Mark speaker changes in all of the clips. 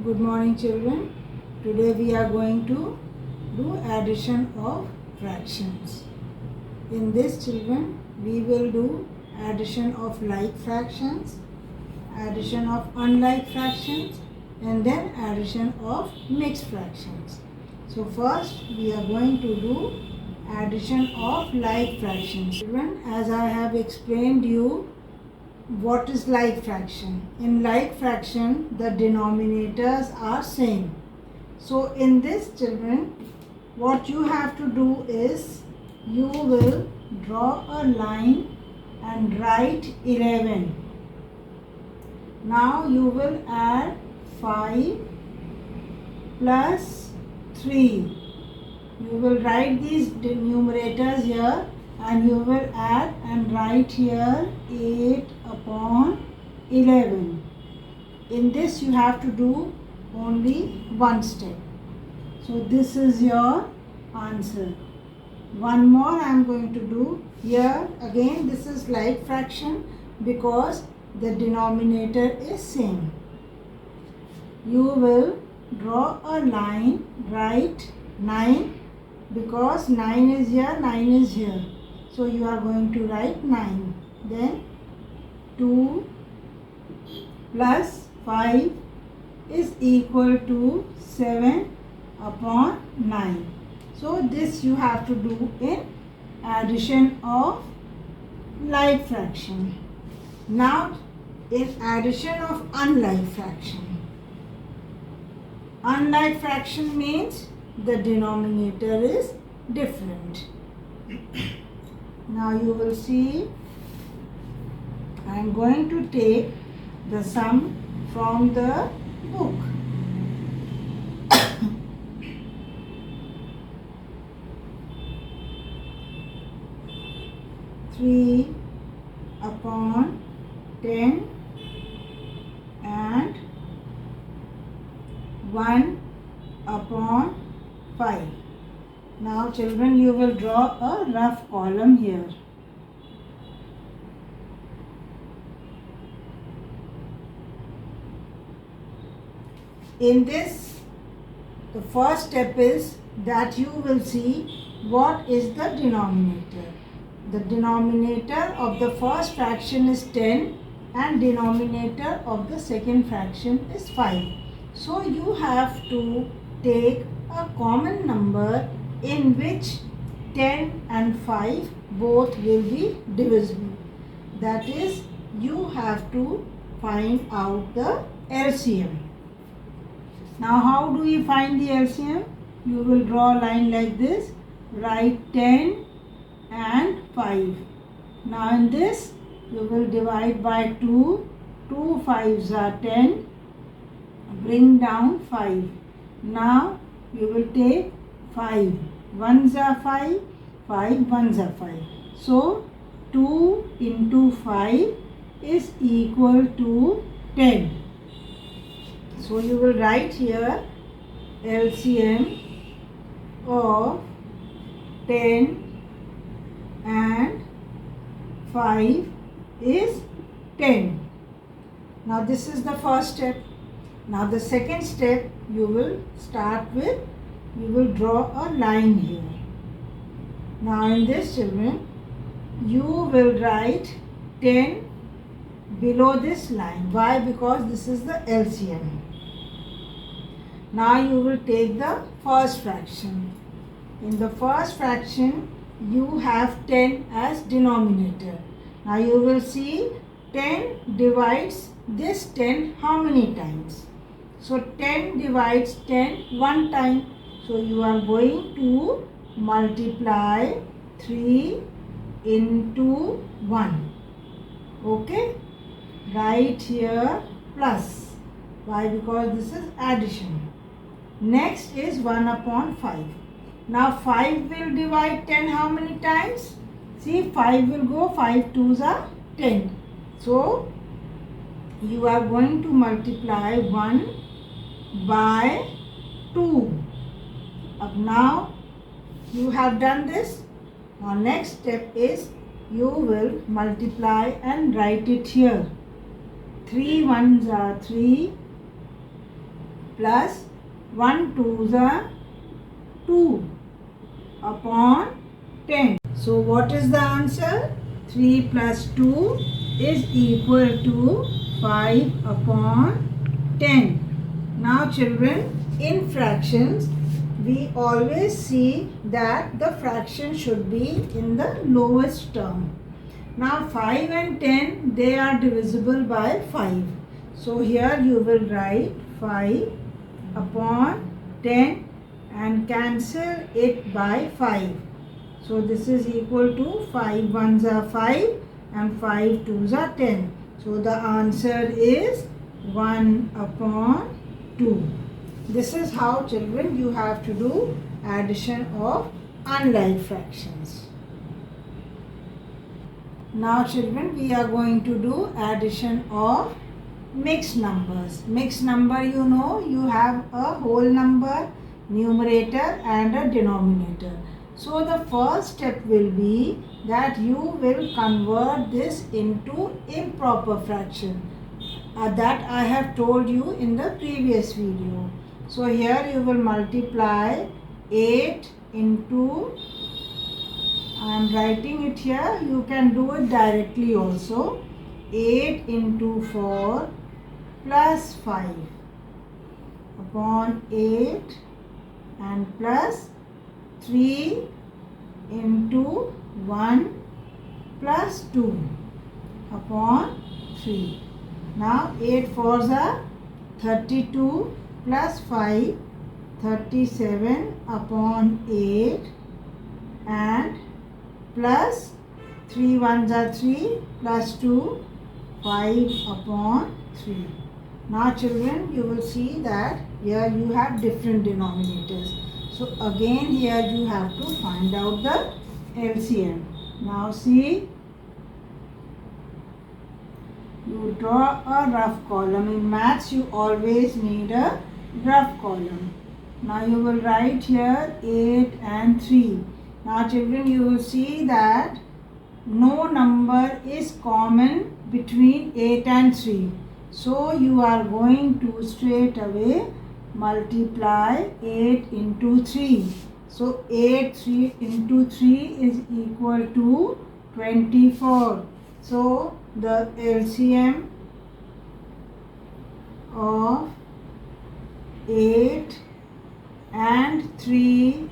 Speaker 1: Good morning, children. Today we are going to do addition of fractions. In this, children, we will do addition of like fractions, addition of unlike fractions, and then addition of mixed fractions. So first we are going to do addition of like fractions. Children, as I have explained you what is like fraction. In like fraction, the denominators are same. So in this, children, what you have to do is you will draw a line and write 11. Now you will add 5 plus 3. You will write these numerators here and you will add and write here 8 upon 11. In this you have to do only one step. So this is your answer. One more I am going to do here. Again this is like fraction because the denominator is same. You will draw a line, write 9 because 9 is here, 9 is here. So you are going to write 9. Then 2 plus 5 is equal to 7 upon 9. So this you have to do in addition of like fraction. Now in addition of unlike fraction. Unlike fraction means the denominator is different. Now you will see I am going to take the sum from the book. Three upon 10 and 1 upon 5. Now children, you will draw a rough column here. In this, the first step is that you will see what is the denominator. The denominator of the first fraction is 10 and denominator of the second fraction is 5. So you have to take a common number in which 10 and 5 both will be divisible. That is, you have to find out the LCM. Now how do you find the LCM? You will draw a line like this, write 10 and 5. Now in this, you will divide by 2, 2 5s are 10, bring down 5. Now you will take 5, 1s are 5, 5 1s are 5. So 2 into 5 is equal to 10. So you will write here LCM of 10 and 5 is 10. Now this is the first step. Now the second step you will start with, you will draw a line here. Now in this, children, you will write 10 below this line. Why? Because this is the LCM. Now you will take the first fraction. In the first fraction, you have 10 as denominator. Now you will see 10 divides this 10 how many times? So 10 divides 10 one time. So you are going to multiply 3 into 1. Okay? Write here plus. Why? Because this is addition. Next is 1 upon 5. Now 5 will divide 10 how many times? See, 5 will go, 5 2s are 10. So you are going to multiply 1 by 2. Now you have done this. Now next step is you will multiply and write it here. 3 1s are 3, plus 1 2s are 2 upon 10. So what is the answer? 3 plus 2 is equal to 5 upon 10. Now children, in fractions, we always see that the fraction should be in the lowest term. Now 5 and 10, they are divisible by 5. So here you will write 5 upon 10 and cancel it by 5. So this is equal to 5 ones are 5 and 5 twos are 10. So the answer is 1 upon 2. This is how children you have to do addition of unlike fractions. Now children, we are going to do addition of mixed numbers. Mixed number, you know, you have a whole number, numerator and a denominator. So the first step will be that you will convert this into improper fraction. That I have told you in the previous video. So here you will multiply 8 into, I am writing it here, you can do it directly also. 8 into 4 plus 5 upon 8 and plus 3 into 1 plus 2 upon 3. Now 8 fours are 32 plus 5, 37 upon 8 and plus 3 ones are 3 plus 2, 5 upon 3. Now children, you will see that here you have different denominators. So again here you have to find out the LCM. Now see, you draw a rough column. In maths you always need a rough column. Now you will write here 8 and 3. Now children, you will see that no number is common between 8 and 3. So you are going to straight away multiply 8 into 3. So 8 into 3 is equal to 24. So the LCM of 8 and 3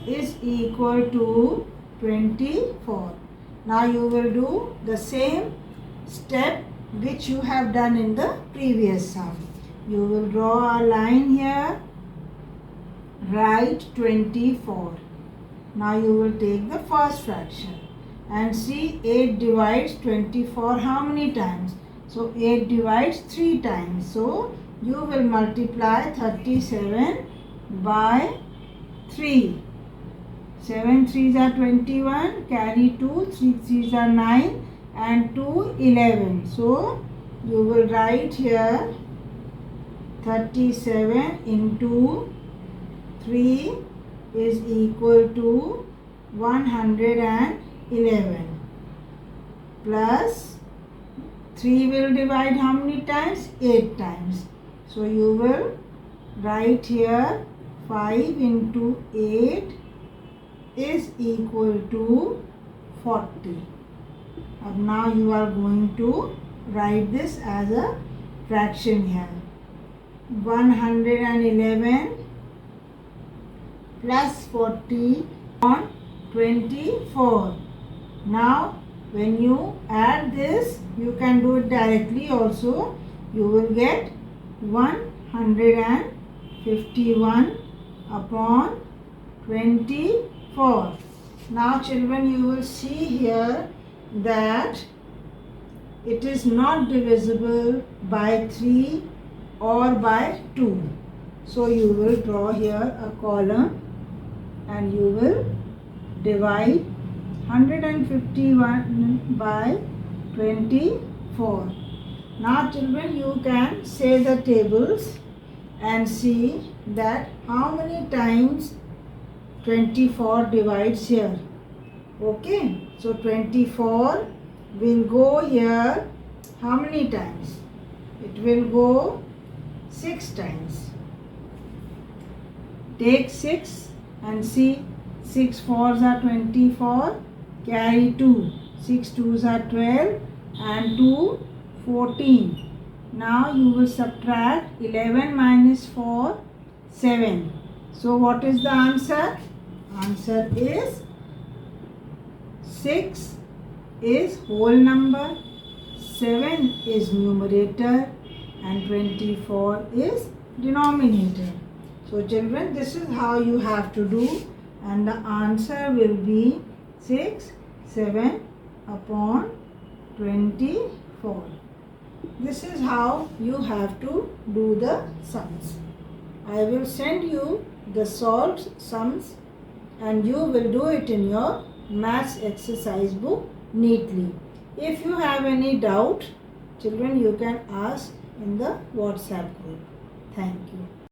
Speaker 1: is equal to 24. Now you will do the same step which you have done in the previous sum. You will draw a line here, write 24. Now you will take the first fraction and see 8 divides 24 how many times? So 8 divides 3 times. So you will multiply 37 by 3. 7 3s are 21, carry 2, 3 3s are 9 and 2 11. So you will write here 37 into 3 is equal to 111 plus 3 will divide how many times? 8 times. So you will write here 5 into 8 is equal to 40. And now you are going to write this as a fraction here. 111 plus 40 on 24. Now when you add this, you can do it directly also. You will get 151 upon 24. Now children, you will see here that it is not divisible by 3 or by 2. So you will draw here a column and you will divide 151 by 24. Now children, you can say the tables and see that how many times 24 divides here. Okay, so 24 will go here how many times? It will go 6 times. Take 6 and see 6 4s are 24. Carry 2. 6 2s are 12 and 2 14. Now you will subtract 11 minus 4 7. So what is the answer? Answer is 6 is whole number, 7 is numerator and 24 is denominator. So children, this is how you have to do, and the answer will be 6 7 upon 24. This is how you have to do the sums. I will send you the solved sums and you will do it in your maths exercise book neatly. If you have any doubt, children, you can ask in the WhatsApp group. Thank you.